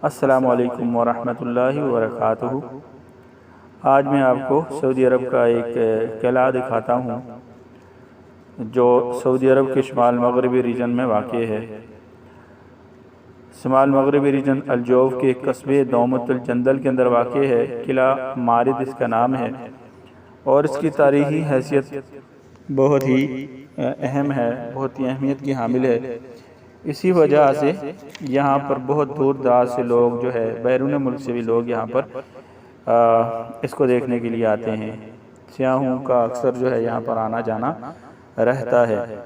السلام علیکم ورحمۃ اللہ وبرکاتہ۔ آج میں آپ کو سعودی عرب کا ایک قلعہ دکھاتا ہوں جو سعودی عرب کے شمال مغربی ریجن میں واقع ہے۔ شمال مغربی ریجن الجوف کے قصبے دومت الجندل کے اندر واقع ہے۔ قلعہ مارد اس کا نام ہے اور اس کی تاریخی حیثیت بہت ہی اہم ہے، بہت ہی اہمیت کی حامل ہے۔ اسی وجہ سے یہاں پر بہت دور دراز سے لوگ جو ہے، بیرون ملک سے بھی لوگ یہاں پر اس کو دیکھنے کے لیے آتے ہیں۔ سیاحوں کا اکثر جو ہے یہاں پر آنا جانا رہتا ہے۔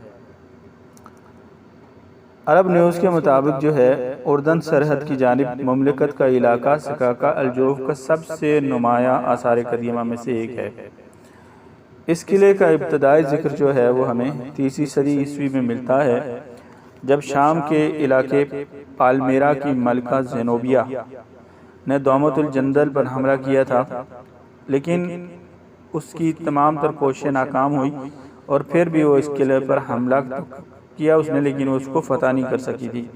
عرب نیوز کے مطابق جو ہے اردن سرحد کی جانب مملکت کا علاقہ سکاکا الجوف کا سب سے نمایاں آثار قدیمہ میں سے ایک ہے۔ اس قلعے کا ابتدائی ذکر جو ہے وہ ہمیں 30ویں صدی عیسوی میں ملتا ہے، جب شام کے علاقے پالمیرا کی ملکہ زینوبیہ نے دومت الجندل پر حملہ کیا تھا، لیکن اس کی تمام تر کوششیں ناکام ہوئی اور پھر بھی وہ اس قلعے پر حملہ کیا اس نے، لیکن اس کو فتح نہیں کر سکی تھی،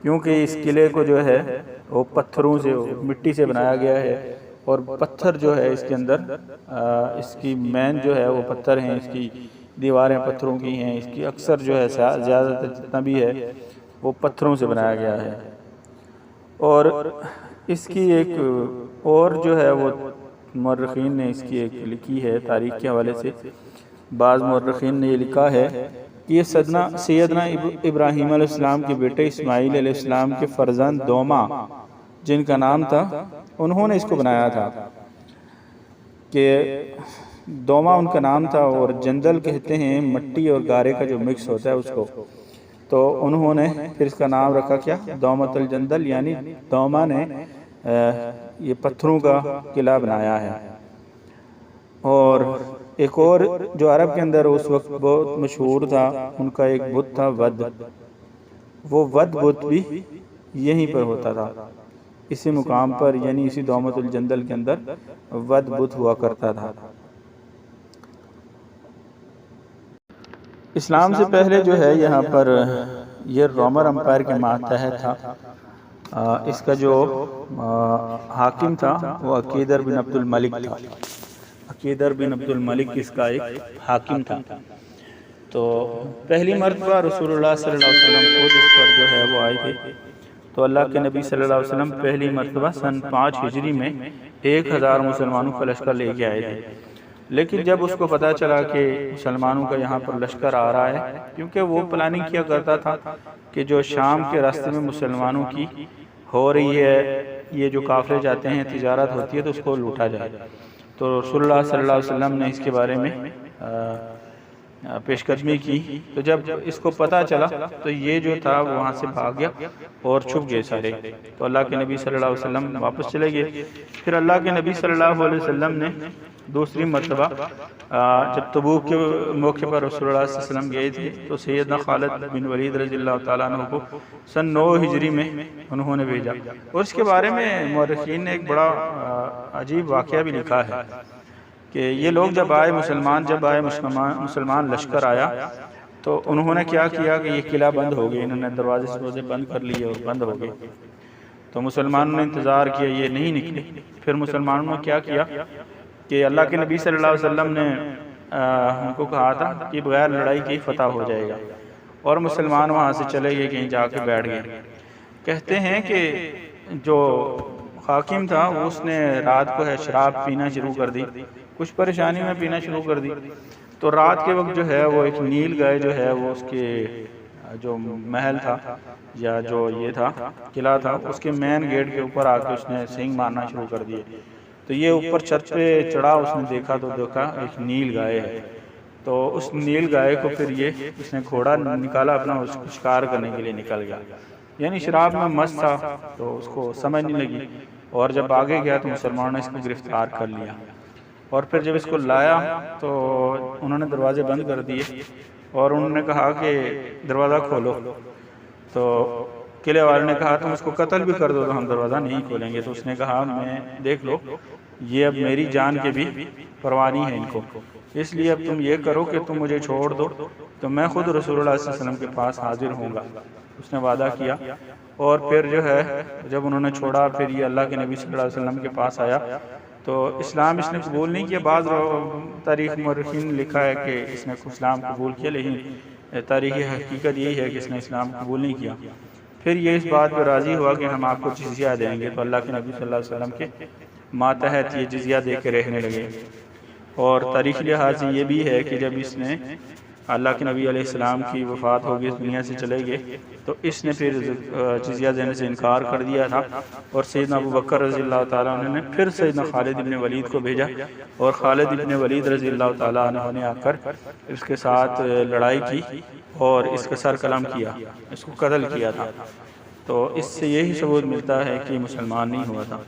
کیونکہ اس قلعے کو جو ہے وہ پتھروں سے، مٹی سے بنایا گیا ہے، اور پتھر جو ہے اس کے اندر اس کی مین جو ہے وہ پتھر ہیں، اس کی دیواریں پتھروں کی ہیں، اس کی اکثر جو ہے زیادہ تر جتنا بھی ہے وہ پتھروں سے بنایا گیا ہے۔ اور اس کی ایک اور جو ہے وہ مورخین نے اس کی ایک لکھی ہے تاریخ کے حوالے سے۔ بعض مورخین نے یہ لکھا ہے کہ یہ سیدنا ابراہیم علیہ السلام کے بیٹے اسماعیل علیہ السلام کے فرزند دوما، جن کا نام تھا، انہوں نے اس کو بنایا تھا، کہ دوما ان کا نام تھا، اور جندل کہتے ہیں مٹی اور گارے کا جو مکس ہوتا ہے اس کو، تو انہوں نے پھر اس کا نام رکھا کیا، دومت الجندل، یعنی دوما نے یہ پتھروں کا قلعہ بنایا ہے۔ اور ایک اور جو عرب کے اندر اس وقت بہت مشہور تھا، ان کا ایک بت تھا ود، وہ ود بت بھی یہیں پر ہوتا تھا، اسی مقام پر، یعنی اسی دومت الجندل کے اندر ود بت ہوا کرتا تھا۔ اسلام سے پہلے جو ہے یہاں پر یہ رومن امپائر کے ماتحت تھا۔ اس کا جو حاکم تھا وہ عقیدر بن عبد الملک تھا۔ عقیدر بن عبد الملک اس کا ایک حاکم تھا۔ تو پہلی مرتبہ رسول اللہ صلی اللہ علیہ وسلم خود اس پر جو ہے وہ آئے تھے، تو اللہ کے نبی صلی اللہ علیہ وسلم پہلی مرتبہ سن 5 ہجری میں 1000 مسلمانوں کا لشکر لے کے آئے تھے، لیکن جب اس کو پتہ چلا کہ مسلمانوں کا یہاں پر لشکر آ رہا ہے، کیونکہ وہ پلاننگ کیا کرتا تھا کہ جو شام کے راستے میں مسلمانوں کی ہو رہی ہے، یہ جو قافلے جاتے ہیں، تجارت ہوتی ہے، تو اس کو لوٹا جائے، تو رسول اللہ صلی اللہ علیہ وسلم نے اس کے بارے میں پیش قدمی کی۔ تو جب اس کو پتہ چلا تو یہ جو تھا وہاں سے بھاگ گیا اور چھپ گئے سارے، تو اللہ کے نبی صلی اللہ علیہ وسلم واپس چلے گئے۔ پھر اللہ کے نبی صلی اللہ علیہ وسلم نے دوسری مرتبہ جب تبوک کے موقع پر رسول اللہ صلی اللہ علیہ وسلم گئے تھے، تو سیدنا خالد بن ولید رضی اللہ تعالیٰ عنہ کو سن 9 ہجری میں انہوں نے بھیجا، اور اس کے بارے میں مورخین نے ایک بڑا عجیب واقعہ بھی لکھا ہے کہ یہ لوگ جب آئے مسلمان لشکر آیا، تو انہوں نے کیا کیا کہ یہ قلعہ بند ہو گئے، انہوں نے دروازے بند کر لیے اور بند ہو گئے، تو مسلمانوں نے انتظار کیا، یہ نہیں نکلے۔ پھر مسلمانوں نے کیا کیا کہ اللہ کے نبی صلی اللہ علیہ وسلم نے ان کو کہا تھا کہ بغیر لڑائی کی فتح ہو جائے گا، اور مسلمان وہاں سے چلے گئے، کہیں جا کے بیٹھ گئے۔ کہتے ہیں کہ جو حاکم تھا اس نے رات کو ہے شراب پینا شروع کر دی، کچھ پریشانی میں پینا شروع کر دی، تو رات کے وقت جو ہے وہ ایک نیل گائے جو ہے وہ اس کے جو محل تھا یا جو یہ تھا قلعہ تھا، اس کے مین گیٹ کے اوپر آ کے اس نے سینگ مارنا شروع کر دیے۔ تو یہ اوپر چھت پہ چڑھا، اس نے دیکھا تو دیکھا ایک نیل گائے ہے، تو اس نیل گائے کو پھر اس نے گھوڑا نکالا اپنا، اس کو شکار کرنے کے لیے نکل گیا، یعنی شراب میں مست تھا تو اس کو سمجھ نہیں لگی، اور جب آگے گیا تو مسلمانوں نے اس کو گرفتار کر لیا، اور پھر جب اس کو لایا تو انہوں نے دروازے بند کر دیے، اور انہوں نے کہا کہ دروازہ کھولو، تو قلعے والے نے کہا تم اس کو قتل بھی کر دو تو ہم دروازہ نہیں کھولیں گے۔ تو اس نے کہا میں دیکھ لو یہ اب میری جان کے بھی پرواہ نہیں ہے ان کو، اس لیے اب تم یہ کرو کہ تم مجھے چھوڑ دو تو میں خود رسول اللہ صلی اللہ علیہ وسلم کے پاس حاضر ہوں گا۔ اس نے وعدہ کیا، اور پھر جو ہے جب انہوں نے چھوڑا پھر یہ اللہ کے نبی صلی اللہ علیہ وسلم کے پاس آیا تو اسلام اس نے قبول نہیں کیا. بعض تاریخ مورخین لکھا ہے کہ اس نے اسلام قبول کیا، لیکن تاریخی حقیقت یہی ہے کہ اس نے اسلام قبول نہیں کیا. پھر یہ اس بات پہ راضی ہوا کہ ہم آپ کو جزیہ دیں گے، تو اللہ کے نبی صلی اللہ علیہ وسلم کے ماتحت یہ جزیہ دے کے رہنے لگے. اور تاریخی لحاظ سے یہ بھی ہے کہ جب اس نے اللہ کے نبی علیہ السلام کی وفات ہوگی، اس دنیا سے چلے گئے، تو اس نے پھر جزیہ دینے سے انکار کر دیا تھا. اور سیدنا ابو بکر رضی اللہ تعالیٰ عنہ نے پھر سیدنا خالد ابن ولید کو بھیجا، اور خالد ابن ولید رضی اللہ تعالیٰ عنہ نے آ کر اس کے ساتھ لڑائی کی اور اس کا سر قلم کیا، اس کو قتل کیا تھا. تو اس سے یہی ثبوت ملتا ہے کہ مسلمان نہیں ہوا تھا.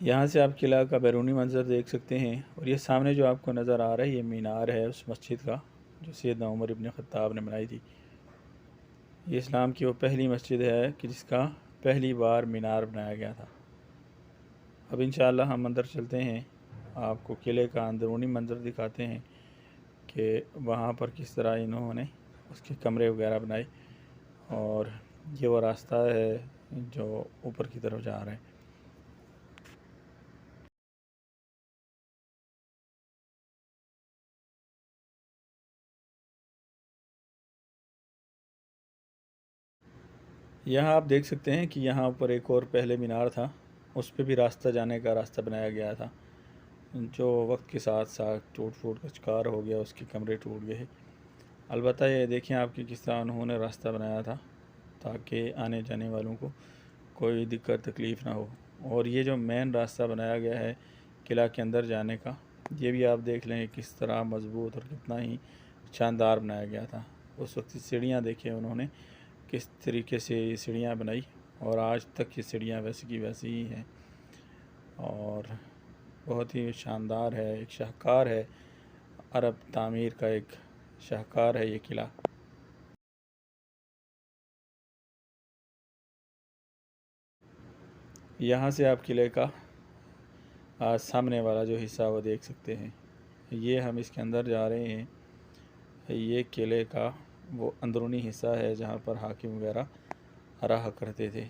یہاں سے آپ قلعہ کا بیرونی منظر دیکھ سکتے ہیں، اور یہ سامنے جو آپ کو نظر آ رہا ہے یہ مینار ہے اس مسجد کا جو سیدنا عمر ابن خطاب نے بنائی تھی. یہ اسلام کی وہ پہلی مسجد ہے کہ جس کا پہلی بار مینار بنایا گیا تھا. اب انشاءاللہ ہم اندر چلتے ہیں، آپ کو قلعے کا اندرونی منظر دکھاتے ہیں کہ وہاں پر کس طرح انہوں نے اس کے کمرے وغیرہ بنائے. اور یہ وہ راستہ ہے جو اوپر کی طرف جا رہا ہے. یہاں آپ دیکھ سکتے ہیں کہ یہاں پر ایک اور پہلے مینار تھا، اس پہ بھی راستہ جانے کا راستہ بنایا گیا تھا، جو وقت کے ساتھ ساتھ ٹوٹ پھوٹ کا شکار ہو گیا، اس کے کمرے ٹوٹ گئے. البتہ یہ دیکھیں آپ کی کس طرح انہوں نے راستہ بنایا تھا تاکہ آنے جانے والوں کو کوئی دقت تکلیف نہ ہو. اور یہ جو مین راستہ بنایا گیا ہے قلعہ کے اندر جانے کا، یہ بھی آپ دیکھ لیں کس طرح مضبوط اور کتنا ہی شاندار بنایا گیا تھا. اس وقت سیڑھیاں دیکھیں انہوں نے کس طریقے سے یہ سیڑھیاں بنائی، اور آج تک یہ سیڑھیاں ویسی کی ویسی ہی ہیں، اور بہت ہی شاندار ہے. ایک شاہکار ہے، عرب تعمیر کا ایک شاہکار ہے یہ قلعہ. یہاں سے آپ قلعے کا سامنے والا جو حصہ وہ دیکھ سکتے ہیں. یہ ہم اس کے اندر جا رہے ہیں. یہ قلعے کا وہ اندرونی حصہ ہے جہاں پر حاکم وغیرہ رہا کرتے تھے.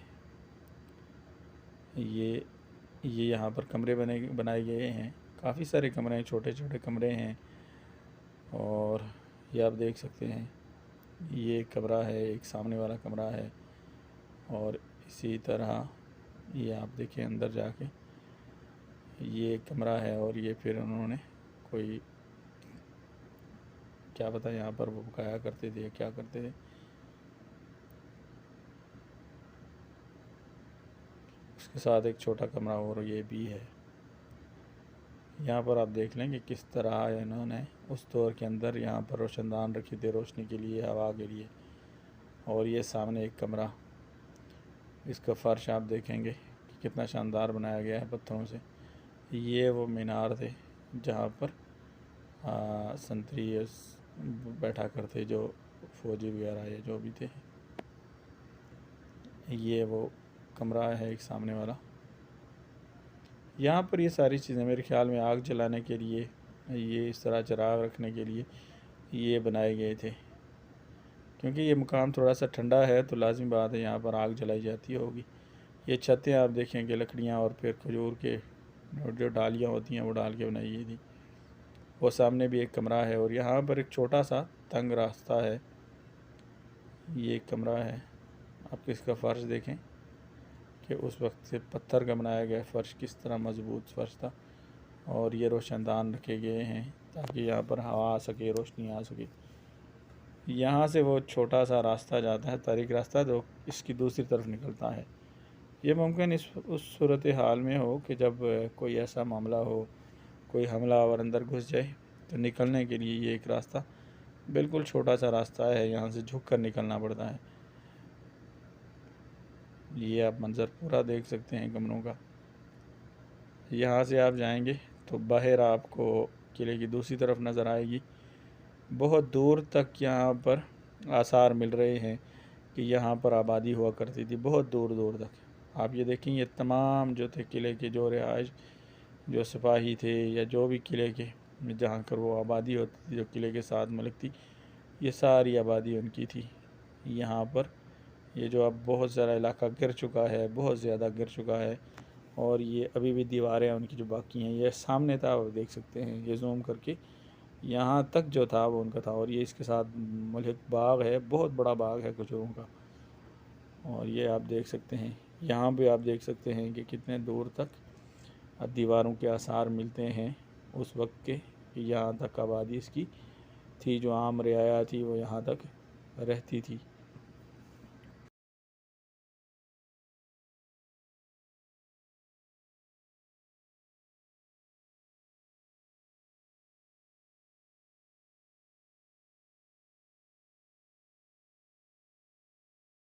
یہ یہاں پر کمرے بنائے گئے ہیں، کافی سارے کمرے ہیں، چھوٹے چھوٹے کمرے ہیں. اور یہ آپ دیکھ سکتے ہیں یہ ایک کمرہ ہے، ایک سامنے والا کمرہ ہے. اور اسی طرح یہ آپ دیکھیں اندر جا کے یہ ایک کمرہ ہے. اور یہ پھر انہوں نے کوئی کیا پتہ یہاں پر وہ پکایا کرتے تھے کیا کرتے تھے. اس کے ساتھ ایک چھوٹا کمرہ اور یہ بھی ہے. یہاں پر آپ دیکھ لیں کہ کس طرح انہوں نے اس دور کے اندر یہاں پر روشن دان رکھے تھے روشنی کے لیے، ہوا کے لیے. اور یہ سامنے ایک کمرہ، اس کا فرش آپ دیکھیں گے کہ کتنا شاندار بنایا گیا ہے پتھروں سے. یہ وہ مینار تھے جہاں پر سنتری بیٹھا کرتے جو فوجی وغیرہ یا جو بھی تھے. یہ وہ کمرہ ہے ایک سامنے والا. یہاں پر یہ ساری چیزیں میرے خیال میں آگ جلانے کے لیے، یہ اس طرح چراغ رکھنے کے لیے یہ بنائے گئے تھے، کیونکہ یہ مقام تھوڑا سا ٹھنڈا ہے تو لازمی بات ہے یہاں پر آگ جلائی جاتی ہوگی. یہ چھتیں آپ دیکھیں کہ لکڑیاں اور پھر کھجور کے جو ڈالیاں ہوتی ہیں وہ ڈال کے بنائی گئی تھی. وہ سامنے بھی ایک کمرہ ہے. اور یہاں پر ایک چھوٹا سا تنگ راستہ ہے. یہ ایک کمرہ ہے. آپ اس کا فرش دیکھیں کہ اس وقت سے پتھر کا بنایا گیا فرش کس طرح مضبوط فرش تھا. اور یہ روشن دان رکھے گئے ہیں تاکہ یہاں پر ہوا آ سکے، روشنی آ سکے. یہاں سے وہ چھوٹا سا راستہ جاتا ہے، طریق راستہ، جو اس کی دوسری طرف نکلتا ہے. یہ ممکن اس صورت حال میں ہو کہ جب کوئی ایسا معاملہ ہو، کوئی حملہ اور اندر گھس جائے تو نکلنے کے لیے یہ ایک راستہ بالکل چھوٹا سا راستہ ہے، یہاں سے جھک کر نکلنا پڑتا ہے. یہ آپ منظر پورا دیکھ سکتے ہیں کمروں کا. یہاں سے آپ جائیں گے تو باہر آپ کو قلعے کی دوسری طرف نظر آئے گی. بہت دور تک یہاں پر آثار مل رہے ہیں کہ یہاں پر آبادی ہوا کرتی تھی، بہت دور دور تک. آپ یہ دیکھیں یہ تمام جو تھے قلعے کے جو رہائش، جو سپاہی تھے یا جو بھی قلعے کے جہاں پر وہ آبادی ہوتی تھی، جو قلعے کے ساتھ ملک تھی، یہ ساری آبادی ان کی تھی. یہاں پر یہ جو اب بہت سارا علاقہ گر چکا ہے، بہت زیادہ گر چکا ہے، اور یہ ابھی بھی دیواریں ان کی جو باقی ہیں، یہ سامنے تھا، وہ دیکھ سکتے ہیں یہ زوم کر کے، یہاں تک جو تھا وہ ان کا تھا، اور یہ اس کے ساتھ ملحق باغ ہے، بہت بڑا باغ ہے کھجوروں کا، اور یہ آپ دیکھ سکتے ہیں، یہاں بھی آپ دیکھ سکتے ہیں کہ کتنے دور تک دیواروں کے آثار ملتے ہیں اس وقت کے، کہ یہاں تک آبادی اس کی تھی، جو عام رعایا تھی وہ یہاں تک رہتی تھی۔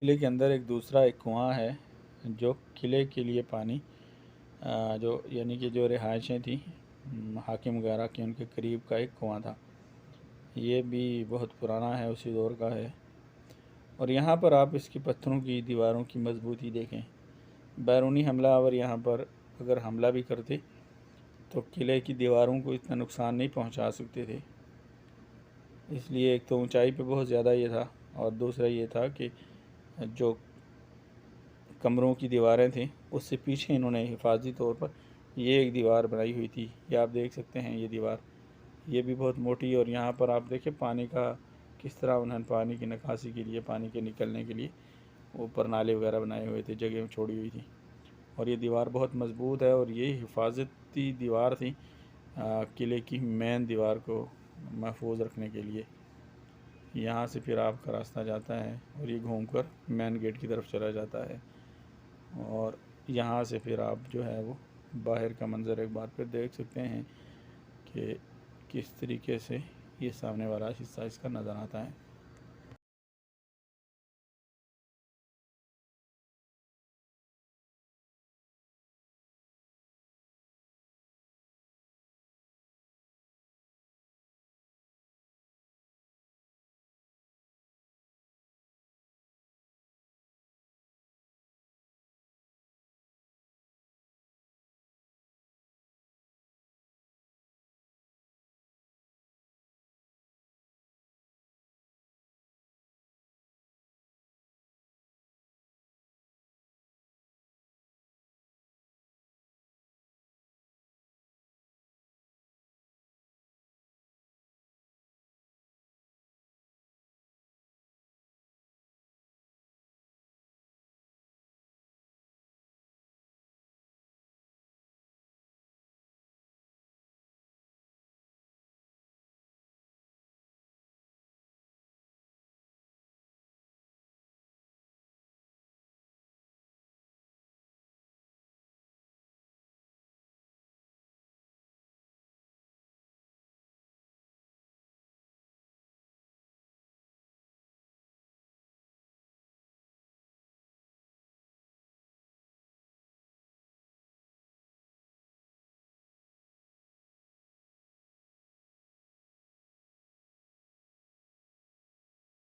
قلعے کے اندر ایک دوسرا ایک کنواں ہے، جو قلعے کے لیے پانی جو یعنی کہ جو رہائشیں تھیں حاکم وغیرہ کی، ان کے قریب کا ایک کنواں تھا، یہ بھی بہت پرانا ہے، اسی دور کا ہے، اور یہاں پر آپ اس کی پتھروں کی دیواروں کی مضبوطی دیکھیں، بیرونی حملہ آور یہاں پر اگر حملہ بھی کرتے تو قلعے کی دیواروں کو اتنا نقصان نہیں پہنچا سکتے تھے، اس لیے ایک تو اونچائی پہ بہت زیادہ یہ تھا، اور دوسرا یہ تھا کہ جو کمروں کی دیواریں تھیں اس سے پیچھے انہوں نے حفاظتی طور پر یہ ایک دیوار بنائی ہوئی تھی، یہ آپ دیکھ سکتے ہیں، یہ دیوار یہ بھی بہت موٹی، اور یہاں پر آپ دیکھیں پانی کا کس طرح انہوں نے پانی کی نکاسی کے لیے، پانی کے نکلنے کے لیے اوپر نالے وغیرہ بنائے ہوئے تھے، جگہ چھوڑی ہوئی تھی، اور یہ دیوار بہت مضبوط ہے، اور یہ حفاظتی دیوار تھی قلعے کی مین دیوار کو محفوظ رکھنے کے لیے۔ یہاں سے پھر آپ کا راستہ جاتا ہے اور یہ گھوم کر مین گیٹ کی طرف چلا جاتا ہے، اور یہاں سے پھر آپ جو ہے وہ باہر کا منظر ایک بار پھر دیکھ سکتے ہیں کہ کس طریقے سے یہ سامنے والا حصہ اس کا نظر آتا ہے۔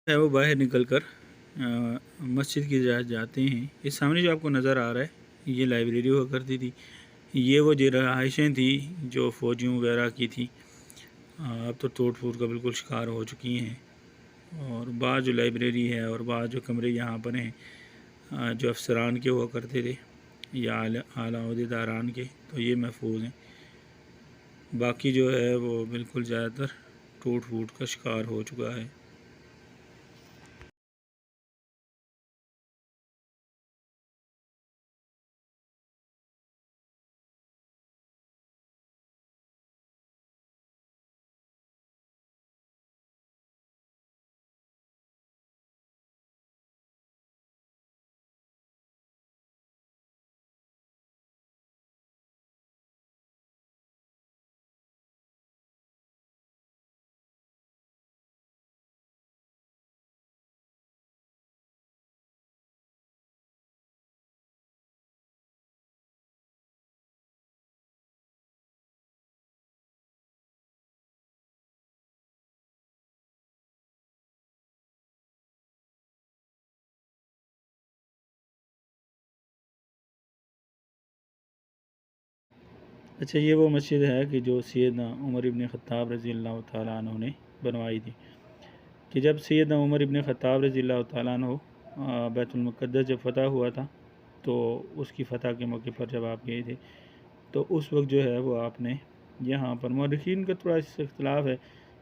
ہے وہ باہر نکل کر مسجد کی جانب جاتے ہیں، یہ سامنے جو آپ کو نظر آ رہا ہے یہ لائبریری ہوا کرتی تھی، یہ وہ جو رہائشیں تھیں جو فوجیوں وغیرہ کی تھیں، اب تو ٹوٹ پھوٹ کا بالکل شکار ہو چکی ہیں، اور بعض جو لائبریری ہے اور بعض جو کمرے یہاں پر ہیں جو افسران کے ہوا کرتے تھے یا اعلیٰ عہدیداران کے، تو یہ محفوظ ہیں، باقی جو ہے وہ بالکل زیادہ تر ٹوٹ پھوٹ کا شکار ہو چکا ہے۔ اچھا، یہ وہ مسجد ہے کہ جو سیدنا عمر ابن خطاب رضی اللہ تعالیٰ عنہ نے بنوائی تھی، کہ جب سیدنا عمر ابن خطاب رضی اللہ تعالیٰ عنہ بیت المقدس جب فتح ہوا تھا تو اس کی فتح کے موقع پر جب آپ گئے تھے تو اس وقت جو ہے وہ آپ نے یہاں پر، مورخین کا تھوڑا اس اختلاف ہے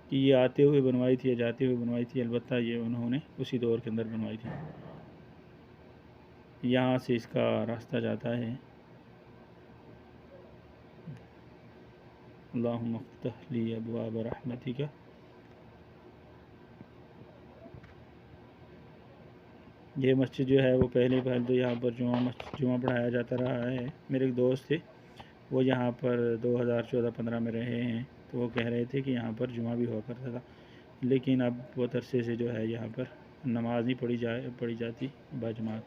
کہ یہ آتے ہوئے بنوائی تھی یا جاتے ہوئے بنوائی تھی، البتہ یہ انہوں نے اسی دور کے اندر بنوائی تھی۔ یہاں سے اس کا راستہ جاتا ہے اللہم افتح لی ابواب رحمتک۔ یہ مسجد جو ہے وہ پہلے تو یہاں پر جمعہ پڑھایا جاتا رہا ہے۔ میرے ایک دوست تھے، وہ یہاں پر 2014-15 میں رہے ہیں، تو وہ کہہ رہے تھے کہ یہاں پر جمعہ بھی ہوا کرتا تھا، لیکن اب بہت عرصے سے جو ہے یہاں پر نماز نہیں پڑھی جاتی باجماعت۔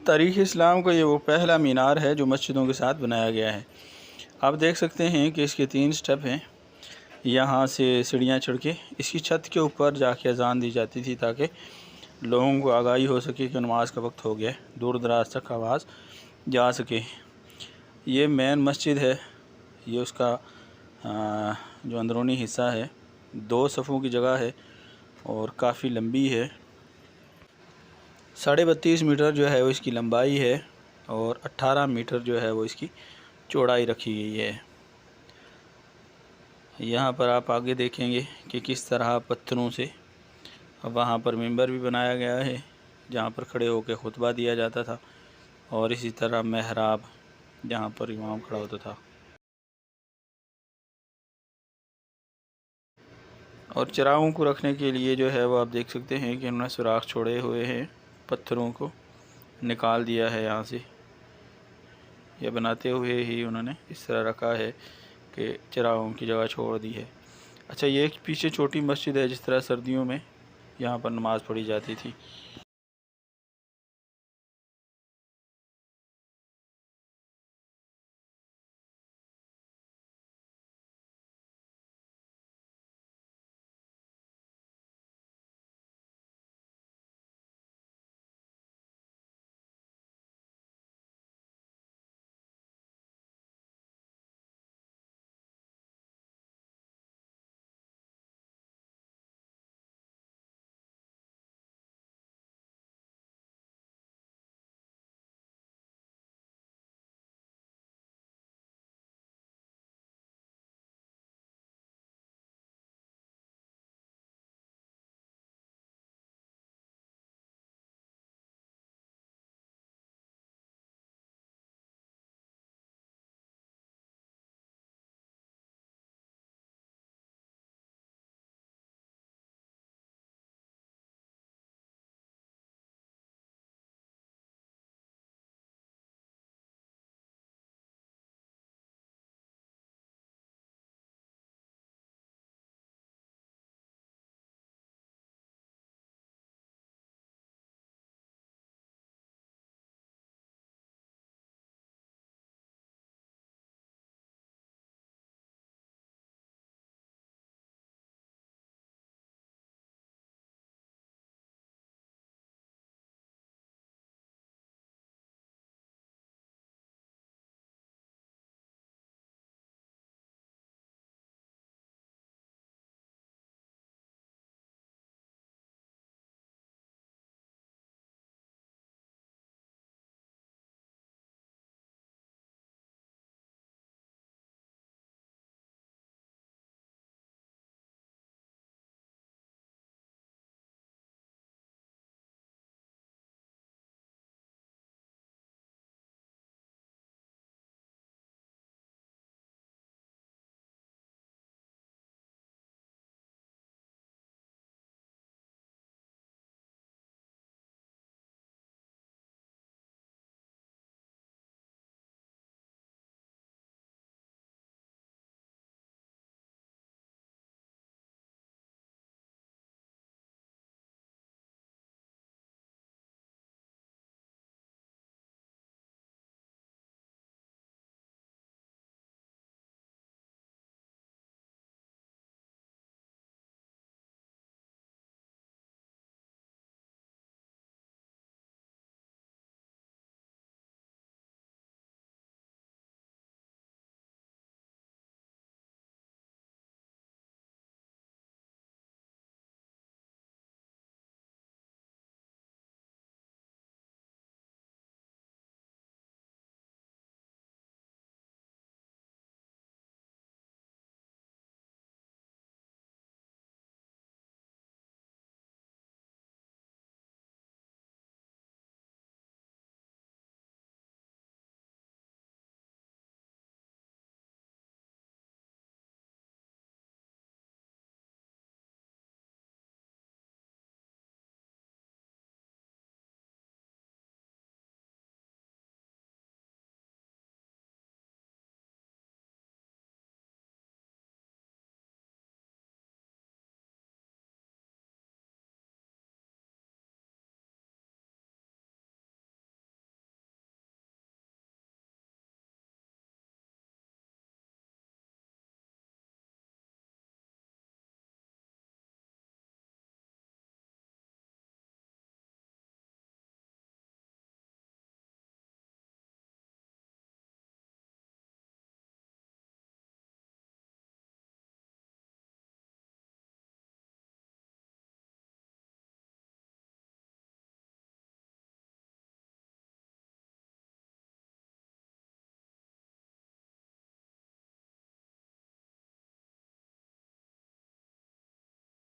تاریخ اسلام کا یہ وہ پہلا مینار ہے جو مسجدوں کے ساتھ بنایا گیا ہے۔ آپ دیکھ سکتے ہیں کہ اس کے 3 سٹیپ ہیں۔ یہاں سے سیڑھیاں چڑھ کے اس کی چھت کے اوپر جا کے اذان دی جاتی تھی تاکہ لوگوں کو آگاہی ہو سکے کہ نماز کا وقت ہو گیا، دور دراز تک آواز جا سکے۔ یہ مین مسجد ہے، یہ اس کا جو اندرونی حصہ ہے، 2 صفوں کی جگہ ہے اور کافی لمبی ہے۔ 32.5 میٹر جو ہے وہ اس کی لمبائی ہے اور 18 میٹر جو ہے وہ اس کی چوڑائی رکھی گئی ہے۔ یہاں پر آپ آگے دیکھیں گے کہ کس طرح پتھروں سے وہاں پر ممبر بھی بنایا گیا ہے جہاں پر کھڑے ہو کے خطبہ دیا جاتا تھا، اور اسی طرح محراب جہاں پر امام کھڑا ہوتا تھا۔ اور چراغوں کو رکھنے کے لیے جو ہے وہ آپ دیکھ سکتے ہیں کہ انہوں نے سوراخ چھوڑے ہوئے ہیں، پتھروں کو نکال دیا ہے یہاں سے، یہ بناتے ہوئے ہی انہوں نے اس طرح رکھا ہے کہ چراغوں کی جگہ چھوڑ دی ہے۔ اچھا، یہ ایک پیچھے چھوٹی مسجد ہے، جس طرح سردیوں میں یہاں پر نماز پڑھی جاتی تھی۔